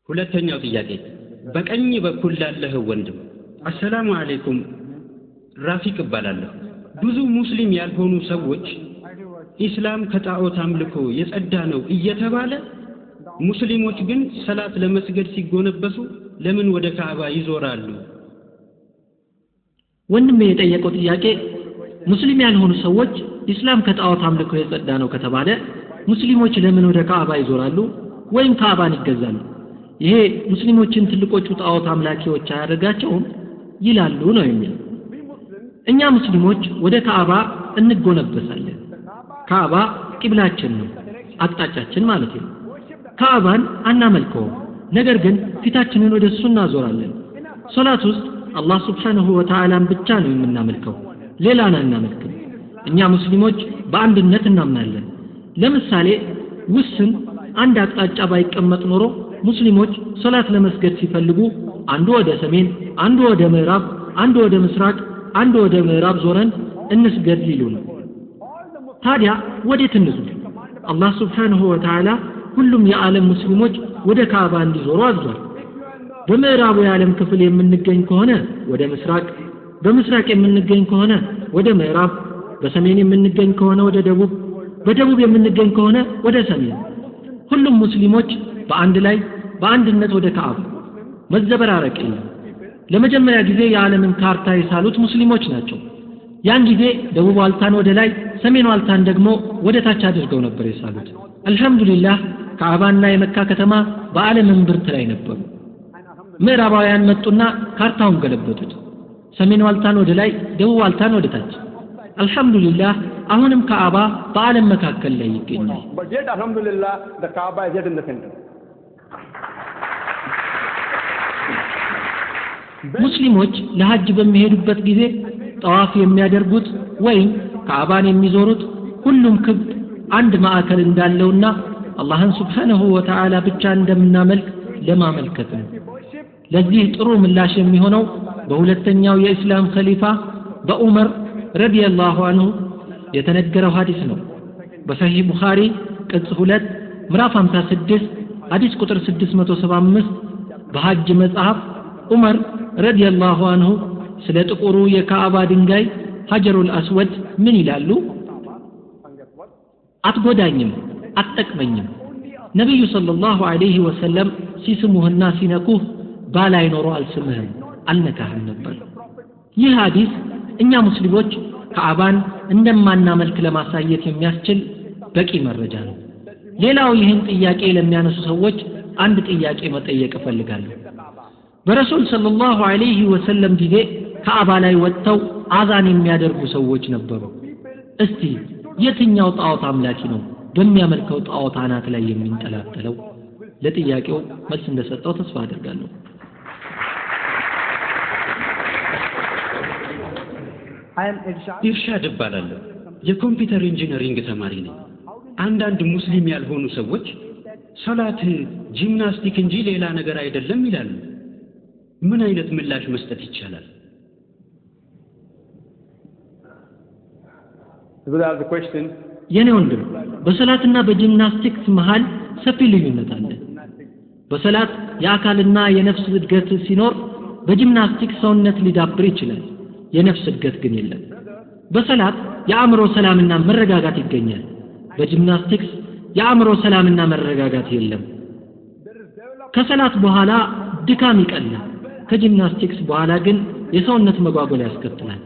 ሁለተኛው ጥያቄ በቀኝ በኩል ላለህ ወንድም አሰላሙ አለይኩም ራፊቅ እባላለሁ። ብዙ ሙስሊም ያልሆኑ ሰዎች ኢስላም ከጣዖት አምልኮ የጸዳ ነው እየተባለ ሙስሊሞች ግን ሰላት ለመስገድ ሲጎነበሱ ለምን ወደ ካዕባ ይዞራሉ? ወንድም የጠየቀው ጥያቄ ሙስሊም ያልሆኑ ሰዎች ኢስላም ከጣዖት አምልኮ የጸዳ ነው ከተባለ ሙስሊሞች ለምን ወደ ካዕባ ይዞራሉ ወይም ካዕባን ይገዛሉ? ይሄ ሙስሊሞችን ትልቆቹ ጣዖት አምላኪዎች አያደርጋቸውም ይላሉ ነው የሚል። እኛ ሙስሊሞች ወደ ካዕባ እንጎነበሳለን። ካዕባ ቂብላችን ነው፣ አቅጣጫችን ማለት ነው። ካዕባን አናመልከውም፣ ነገር ግን ፊታችንን ወደ እሱ እናዞራለን። ሶላት ውስጥ አላህ Subhanahu Wa Ta'ala ብቻ ነው የምናመልከው፣ ሌላን አናመልክም። እኛ ሙስሊሞች በአንድነት እናምናለን። ለምሳሌ ውስን አንድ አቅጣጫ ባይቀመጥ ኖሮ ሙስሊሞች ሶላት ለመስገድ ሲፈልጉ አንዱ ወደ ሰሜን፣ አንዱ ወደ ምዕራብ፣ አንዱ ወደ ምስራቅ፣ አንዱ ወደ ምዕራብ ዞረን እንስገድ ሊሉ ነው። ታዲያ ወዴት እንዙር? አላህ Subhanahu Wa Ta'ala ሁሉም የዓለም ሙስሊሞች ወደ ካዕባ እንዲዞሩ አዟል። በምዕራቡ የዓለም ክፍል የምንገኝ ከሆነ ወደ ምስራቅ፣ በምስራቅ የምንገኝ ከሆነ ወደ ምዕራብ፣ በሰሜን የምንገኝ ከሆነ ወደ ደቡብ፣ በደቡብ የምንገኝ ከሆነ ወደ ሰሜን። ሁሉም ሙስሊሞች በአንድ ላይ በአንድነት ወደ ካዕባ መዘበራረቅ የለም። ለመጀመሪያ ጊዜ የዓለምን ካርታ የሳሉት ሙስሊሞች ናቸው። ያን ጊዜ ደቡብ ዋልታን ወደ ላይ፣ ሰሜን ዋልታን ደግሞ ወደ ታች አድርገው ነበር የሳሉት። አልহামዱሊላህ ካዕባና የመካ ከተማ በዓለም እምብርት ላይ ነበሩ። ምዕራባውያን መጡና ካርታውን ገለበጡት። ሰሜን ዋልታን ወደ ላይ፣ ደቡብ ዋልታን ወደ ታች። አልহামዱሊላህ አሁንም ካዕባ በዓለም መካከል ላይ ይገኛል። But yet alhamdulillah the Kaaba is yet in the center. ሙስሊሞች ለሐጅ በሚሄዱበት ጊዜ ጠዋፍ የሚያደርጉት ወይም ካዕባን የሚዞሩት ሁሉም ክብ አንድ ማዕከል እንዳለውና አላህን Subhanahu Wa Ta'ala ብቻ እንደምናመልክ ለማመልከት ነው። ለዚህ ጥሩ ምላሽ የሚሆነው በሁለተኛው የእስላም ኸሊፋ በዑመር ረዲየላሁ ዐንሁ የተነገረው ሐዲስ ነው። በሰሂህ ቡኻሪ ቅጽ 2 ምዕራፍ 56 ሐዲስ ቁጥር 675 በሐጅ መጽሐፍ ዑመር ረዲየላሁ ዐንሁ ስለ ጥቁሩ የካዕባ ድንጋይ ሀጀሩል አስወድ ምን ይላሉ? አትጎዳኝም፣ አትጠቅመኝም። ነብዩ ሰለላሁ ዐለይሂ ወሰለም ሲስሙህና ሲነኩህ ባላይ ኖሮ አልስምህም፣ አልነካህም ነበር። ይህ ሐዲስ እኛ ሙስሊሞች ካዕባን እንደማናመልክ ለማሳየት የሚያስችል በቂ መረጃ ነው። ሌላው ይህን ጥያቄ ለሚያነሱ ሰዎች አንድ ጥያቄ መጠየቅ እፈልጋለሁ። በረሱል ሰለላሁ ዐለይሂ ወሰለም ጊዜ ካዕባ ላይ ወጥተው አዛን የሚያደርጉ ሰዎች ነበሩ። እስቲ የትኛው ጣዖት አምላኪ ነው በሚያመልከው ጣዖት አናት ላይ የሚንጠላጠለው? ለጥያቄው መልስ እንደሰጠው ተስፋ አደርጋለሁ። ኢርሻድ እባላለሁ። የኮምፒውተር ኢንጂነሪንግ ተማሪ ነኝ። አንዳንድ ሙስሊም ያልሆኑ ሰዎች ሶላት ጂምናስቲክ እንጂ ሌላ ነገር አይደለም ይላሉ። ምን አይነት ምላሽ መስጠት ይቻላል? Without the question, የኔ ወንድም በሰላትና በጂምናስቲክስ መሃል ሰፊ ልዩነት አለ። በሰላት የአካልና የነፍስ እድገት ሲኖር በጂምናስቲክስ ሰውነት ሊዳብር ይችላል፣ የነፍስ እድገት ግን የለም። በሰላት የአእምሮ ሰላምና መረጋጋት ይገኛል፣ በጂምናስቲክስ የአእምሮ ሰላምና መረጋጋት የለም። ከሰላት በኋላ ድካም ይቀላል፣ ከጂምናስቲክስ በኋላ ግን የሰውነት መጓጎል ያስከትላል።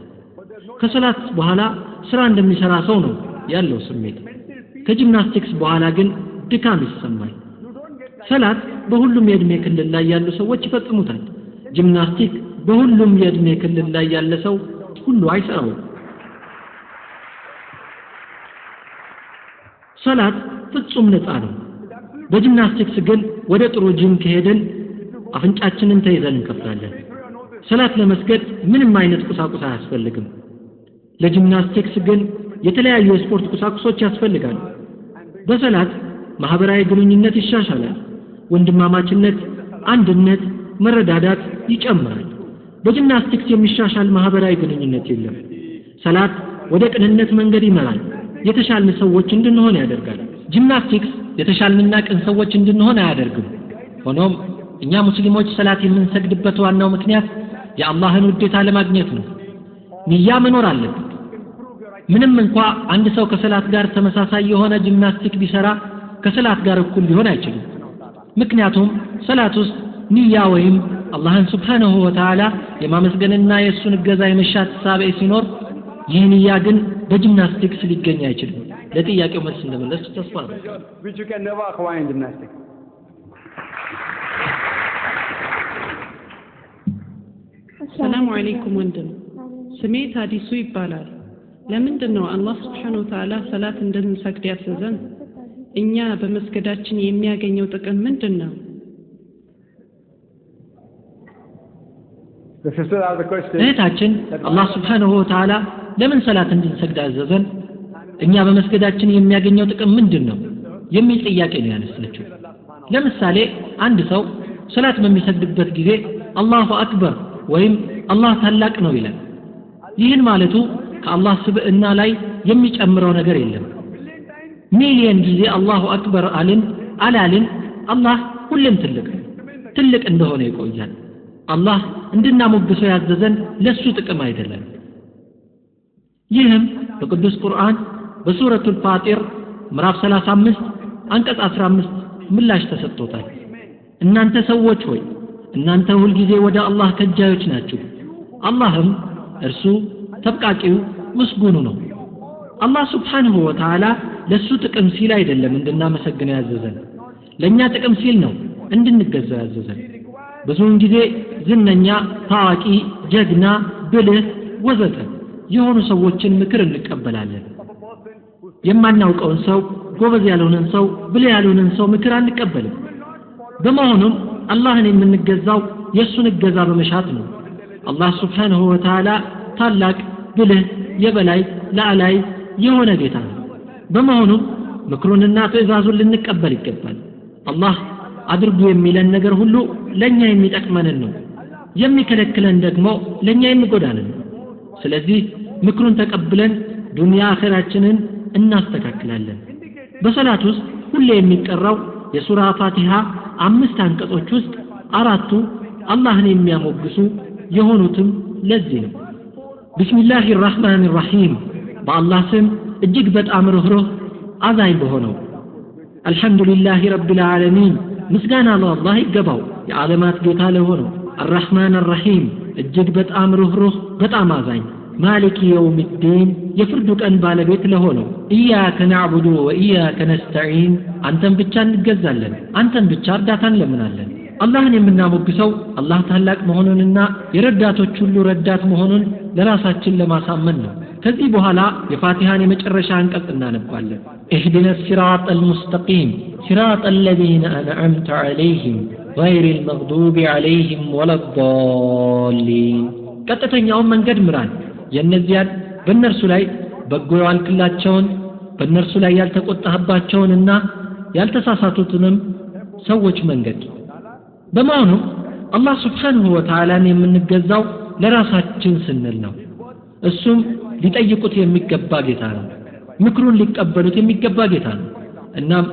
ከሰላት በኋላ ስራ እንደሚሰራ ሰው ነው ያለው ስሜት፣ ከጂምናስቲክስ በኋላ ግን ድካም ይሰማል። ሰላት በሁሉም የእድሜ ክልል ላይ ያሉ ሰዎች ይፈጽሙታል። ጂምናስቲክ በሁሉም የእድሜ ክልል ላይ ያለ ሰው ሁሉ አይሰራውም። ሰላት ፍጹም ነፃ ነው። በጂምናስቲክስ ግን ወደ ጥሩ ጂም ከሄድን አፍንጫችንን ተይዘን እንከፍላለን። ሰላት ለመስገድ ምንም አይነት ቁሳቁስ አያስፈልግም። ለጂምናስቲክስ ግን የተለያዩ የስፖርት ቁሳቁሶች ያስፈልጋሉ። በሰላት ማህበራዊ ግንኙነት ይሻሻላል፣ ወንድማማችነት፣ አንድነት፣ መረዳዳት ይጨምራል። በጂምናስቲክስ የሚሻሻል ማህበራዊ ግንኙነት የለም። ሰላት ወደ ቅንነት መንገድ ይመራል፣ የተሻልን ሰዎች እንድንሆን ያደርጋል። ጂምናስቲክስ የተሻልንና ቅን ሰዎች እንድንሆን አያደርግም። ሆኖም እኛ ሙስሊሞች ሰላት የምንሰግድበት ዋናው ምክንያት የአላህን ውዴታ ለማግኘት ነው። ንያ መኖር አለበት። ምንም እንኳን አንድ ሰው ከሰላት ጋር ተመሳሳይ የሆነ ጂምናስቲክ ቢሰራ ከሰላት ጋር እኩል ሊሆን አይችልም። ምክንያቱም ሰላት ውስጥ ንያ ወይም አላህን ሱብሓነሁ ወተዓላ የማመስገንና የእሱን እገዛ የመሻት ሳቢዕ ሲኖር ይህ ንያ ግን በጂምናስቲክስ ሊገኝ አይችልም። ለጥያቄው መልስ እንደመለስኩ ተስፋ አደርጋለሁ። Which you can never acquire in gymnastics. ሰላም አለይኩም ወንድም፣ ስሜ ታዲሱ ይባላል። ለምንድን ነው አላህ ሱብሓነሁ ወተዓላ ሰላት እንድንሰግድ ያዘዘን? እኛ በመስገዳችን የሚያገኘው ጥቅም ምንድን ነው? The sister asked the question. እህታችን አላህ ሱብሓነሁ ወተዓላ ለምን ሰላት እንድንሰግድ አዘዘን? እኛ በመስገዳችን የሚያገኘው ጥቅም ምንድን ነው የሚል ጥያቄ ነው ያነሳችው። ለምሳሌ አንድ ሰው ሰላት በሚሰግድበት ጊዜ አላሁ አክበር ወይም አላህ ታላቅ ነው ይላል። ይህን ማለቱ ከአላህ ስብዕና ላይ የሚጨምረው ነገር የለም። ሚሊየን ጊዜ አላሁ አክበር አላልን አላህ ሁሌም ትልቅ እንደሆነ ይቆያል። አላህ እንድናሞግሰው ያዘዘን ለሱ ጥቅም አይደለም። ይህም በቅዱስ ቁርአን በሱረቱል ፋጢር ምዕራፍ 35 አንቀጽ 15 ምላሽ ተሰጥቶታል። እናንተ ሰዎች ሆይ እናንተ ሁል ጊዜ ወደ አላህ ከጃዮች ናችሁ፣ አላህም እርሱ ተብቃቂው ምስጉኑ ነው። አላህ ሱብሓነሁ ወተዓላ ለሱ ጥቅም ሲል አይደለም እንድናመሰግነው ያዘዘን፣ ለኛ ጥቅም ሲል ነው እንድንገዛው ያዘዘን። ብዙውን ጊዜ ዝነኛ፣ ታዋቂ፣ ጀግና፣ ብልህ ወዘተ የሆኑ ሰዎችን ምክር እንቀበላለን። የማናውቀውን ሰው፣ ጎበዝ ያልሆነን ሰው፣ ብልህ ያልሆነን ሰው ምክር አንቀበልም። በመሆኑም አላህን የምንገዛው የሱን እገዛ በመሻት ነው። አላህ ሱብሓነሁ ወተዓላ ታላቅ፣ ብልህ፣ የበላይ ላዕላይ የሆነ ጌታ ነው። በመሆኑም ምክሩንና ትእዛዙን ልንቀበል ይገባል። አላህ አድርጉ የሚለን ነገር ሁሉ ለኛ የሚጠቅመንን ነው፣ የሚከለክለን ደግሞ ለኛ የሚጎዳንን ነው። ስለዚህ ምክሩን ተቀብለን ዱንያ አኺራችንን እናስተካክላለን። በሰላት ውስጥ ሁሌ የሚቀራው የሱራ ፋቲሃ 5 አንቀጾች ውስጥ 4ቱ አላህን የሚያሞግሱ የሆኑትም ለዚህ ነው። ቢስሚላሂር ረህማኒር ረሂም፣ በአላህ ስም እጅግ በጣም ርህሩህ አዛኝ በሆነው። አልሐምዱሊላሂ ረቢል ዓለሚን፣ ምስጋና ለአላህ ይገባው የዓለማት ጌታ ለሆነው። አርረህማን አርረሂም፣ እጅግ በጣም ርህሩህ በጣም አዛኝ። ማሊክ የውሚዲን፣ የፍርዱ ቀን ባለቤት ለሆነው። ኢያከ ነዕቡዱ ወኢያከ ነስተዒን፣ አንተን ብቻ እንገዛለን፣ አንተን ብቻ እርዳታን እንለምናለን። አላህን የምናሞግሰው አላህ ታላቅ መሆኑንና የረዳቶች ሁሉ ረዳት መሆኑን ለራሳችን ለማሳመን ነው። ከዚህ በኋላ የፋቲሃን የመጨረሻ አንቀጽ እናነባለን። ኢህዲነ ሲራጠል ሙስተቂም ሲራጠል ለዚነ አንዐምተ ዐለይሂም ገይሪል መግዱቢ ዐለይሂም ወለዷሊን፣ ቀጥተኛውን መንገድ ምራን፣ የእነዚያን በእነርሱ ላይ በጎ ያልክላቸውን በእነርሱ ላይ ያልተቆጣህባቸውንና ያልተሳሳቱትንም ሰዎች መንገድ። በመሆኑም አላህ ሱብሓነሁ ወተዓላን የምንገዛው ለራሳችን ስንል ነው። እሱም ሊጠይቁት የሚገባ ጌታ ነው፣ ምክሩን ሊቀበሉት የሚገባ ጌታ ነው። እናም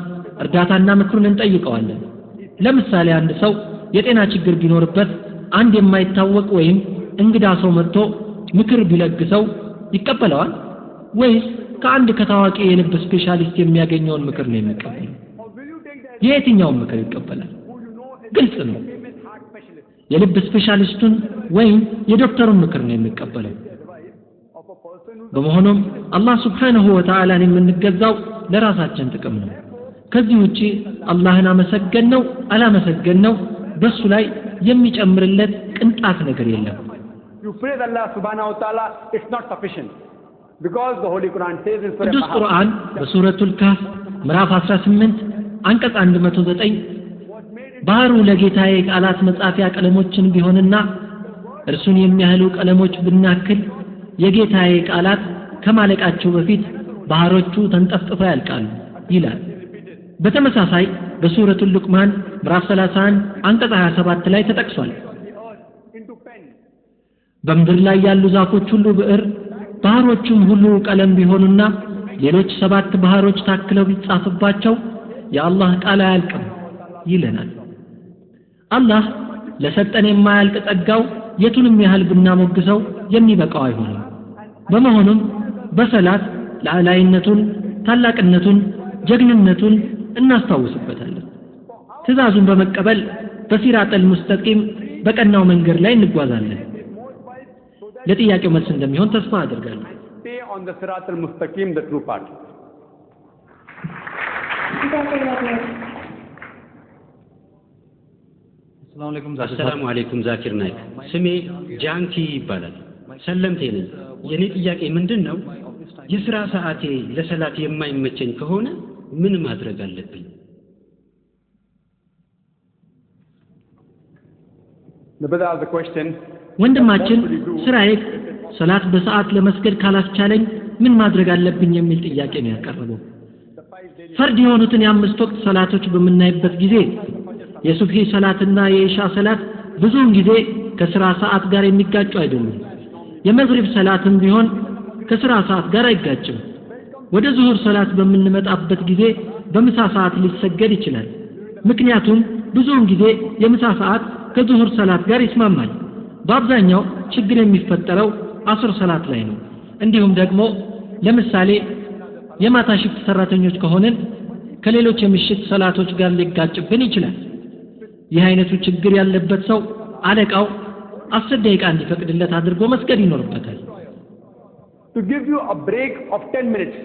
እርዳታና ምክሩን እንጠይቀዋለን። ለምሳሌ አንድ ሰው የጤና ችግር ቢኖርበት አንድ የማይታወቅ ወይም እንግዳ ሰው መጥቶ ምክር ቢለግሰው ይቀበለዋል ወይስ ከአንድ ከታዋቂ የልብ ስፔሻሊስት የሚያገኘውን ምክር ነው የሚቀበለው? የየትኛውን ምክር ይቀበላል? ግልጽ ነው፣ የልብ ስፔሻሊስቱን ወይም የዶክተሩን ምክር ነው የሚቀበለው። በመሆኑም አላህ ሱብሓነሁ ወተዓላን የምንገዛው ለራሳችን ጥቅም ነው። ከዚህ ውጪ አላህን አመሰገነው አላመሰገነው በሱ ላይ የሚጨምርለት ቅንጣት ነገር የለም። You praise Allah subhanahu wa ta'ala, it's not sufficient. Because the Holy Quran says in Surah ቅዱስ ቁርአን በሱረቱል ካፍ ምዕራፍ 18 አንቀጽ 109 ባህሩ ለጌታዬ ቃላት መጻፊያ ቀለሞችን ቢሆንና እርሱን የሚያህሉ ቀለሞች ብናክል የጌታዬ ቃላት ከማለቃቸው በፊት ባህሮቹ ተንጠፍጥፈው ያልቃሉ ይላል። በተመሳሳይ በሱረቱል ሉቅማን ምዕራፍ 31 አንቀጽ 27 ላይ ተጠቅሷል። በምድር ላይ ያሉ ዛፎች ሁሉ ብዕር፣ ባህሮቹም ሁሉ ቀለም ቢሆኑና ሌሎች 7 ባህሮች ታክለው ቢጻፍባቸው የአላህ ቃል አያልቅም ይለናል። አላህ ለሰጠን የማያልቅ ጸጋው የቱንም ያህል ብናሞግሰው የሚበቃው አይሆንም። በመሆኑም በሰላት ለዓላይነቱን፣ ታላቅነቱን፣ ጀግንነቱን እናስታውስበታለን። ትእዛዙን በመቀበል በሲራጠል ሙስተቂም በቀናው መንገድ ላይ እንጓዛለን። ለጥያቄው መልስ እንደሚሆን ተስፋ አደርጋለሁ። Stay on the Sirat al-Mustaqim, the true path. አሰላሙ አለይኩም ዛኪር ናይክ። ስሜ ጃንኪ ይባላል። ሰለምቴ ነኝ። የኔ ጥያቄ ምንድነው? የሥራ ሰዓቴ ለሰላት የማይመቸኝ ከሆነ ምን ማድረግ አለብኝ? The brother asked the question. ወንድማችን ስራዬ ሰላት በሰዓት ለመስገድ ካላስቻለኝ ምን ማድረግ አለብኝ የሚል ጥያቄ ነው ያቀረበው። ፈርድ የሆኑትን የአምስት ወቅት ሰላቶች በምናይበት ጊዜ የሱብሂ ሰላትና የኢሻ ሰላት ብዙውን ጊዜ ከሥራ ሰዓት ጋር የሚጋጩ አይደሉም። የመግሪብ ሰላትም ቢሆን ከሥራ ሰዓት ጋር አይጋጭም። ወደ ዙሁር ሰላት በምንመጣበት ጊዜ በምሳ ሰዓት ሊሰገድ ይችላል። ምክንያቱም ብዙውን ጊዜ የምሳ ሰዓት ከዙሁር ሰላት ጋር ይስማማል። በአብዛኛው ችግር የሚፈጠረው አስር ሰላት ላይ ነው። እንዲሁም ደግሞ ለምሳሌ የማታ ሽፍት ሰራተኞች ከሆነን ከሌሎች የምሽት ሰላቶች ጋር ሊጋጭብን ይችላል። ይህ አይነቱ ችግር ያለበት ሰው አለቃው 10 ደቂቃ እንዲፈቅድለት አድርጎ መስገድ ይኖርበታል። To give you a break of 10 minutes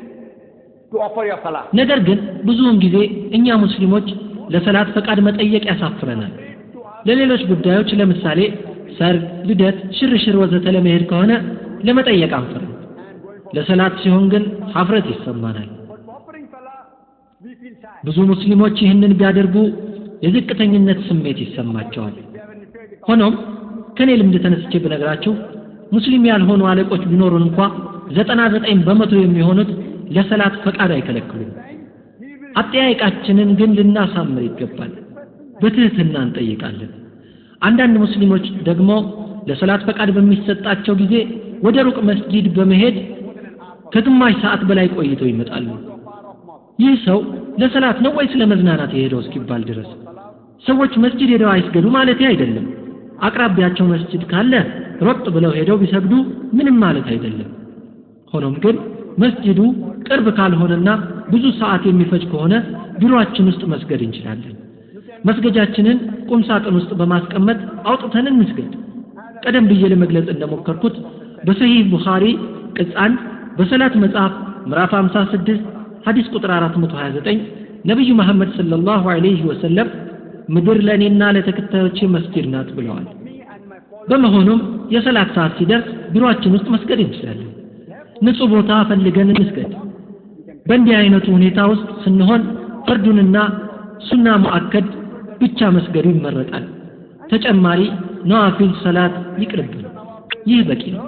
to offer your salah. ነገር ግን ብዙውን ጊዜ እኛ ሙስሊሞች ለሰላት ፈቃድ መጠየቅ ያሳፍረናል። ለሌሎች ጉዳዮች ለምሳሌ ሰርግ፣ ልደት፣ ሽርሽር ወዘተ ለመሄድ ከሆነ ለመጠየቅ አንፈርም። ለሰላት ሲሆን ግን ሀፍረት ይሰማናል። ብዙ ሙስሊሞች ይህንን ቢያደርጉ የዝቅተኝነት ስሜት ይሰማቸዋል። ሆኖም ከኔ ልምድ ተነስቼ ብነግራችሁ ሙስሊም ያልሆኑ አለቆች ቢኖሩን እንኳ 99% የሚሆኑት ለሰላት ፈቃድ አይከለክሉም። አጠያየቃችንን ግን ልናሳምር ይገባል። በትህትና እንጠይቃለን። አንዳንድ ሙስሊሞች ደግሞ ለሰላት ፈቃድ በሚሰጣቸው ጊዜ ወደ ሩቅ መስጂድ በመሄድ ከግማሽ ሰዓት በላይ ቆይተው ይመጣሉ። ይህ ሰው ለሰላት ነው ወይስ ለመዝናናት የሄደው እስኪባል ድረስ። ሰዎች መስጂድ ሄደው አይስገዱ ማለት አይደለም። አቅራቢያቸው መስጂድ ካለ ሮጥ ብለው ሄደው ቢሰግዱ ምንም ማለት አይደለም። ሆኖም ግን መስጂዱ ቅርብ ካልሆነና ብዙ ሰዓት የሚፈጅ ከሆነ ቢሮአችን ውስጥ መስገድ እንችላለን። መስገጃችንን ቁም ሳጥን ውስጥ በማስቀመጥ አውጥተን እንስገድ። ቀደም ብዬ ለመግለጽ እንደሞከርኩት በሰሂህ ቡኻሪ ቅጽ 1 በሰላት መጽሐፍ ምዕራፍ 56 ሐዲስ ቁጥር 429 ነብዩ መሐመድ ሰለላሁ ዐለይሂ ወሰለም ምድር ለኔና ለተከታዮቼ መስጊድ ናት ብለዋል። በመሆኑም የሰላት ሰዓት ሲደርስ ቢሮአችን ውስጥ መስገድ እንችላለን። ንጹህ ቦታ ፈልገን እንስገድ። በእንዲህ አይነቱ ሁኔታ ውስጥ ስንሆን ፈርዱንና ሱና ሙአከድ ብቻ መስገዱ ይመረጣል። ተጨማሪ ነዋፊል ሰላት ይቅርብን። ይህ በቂ ነው።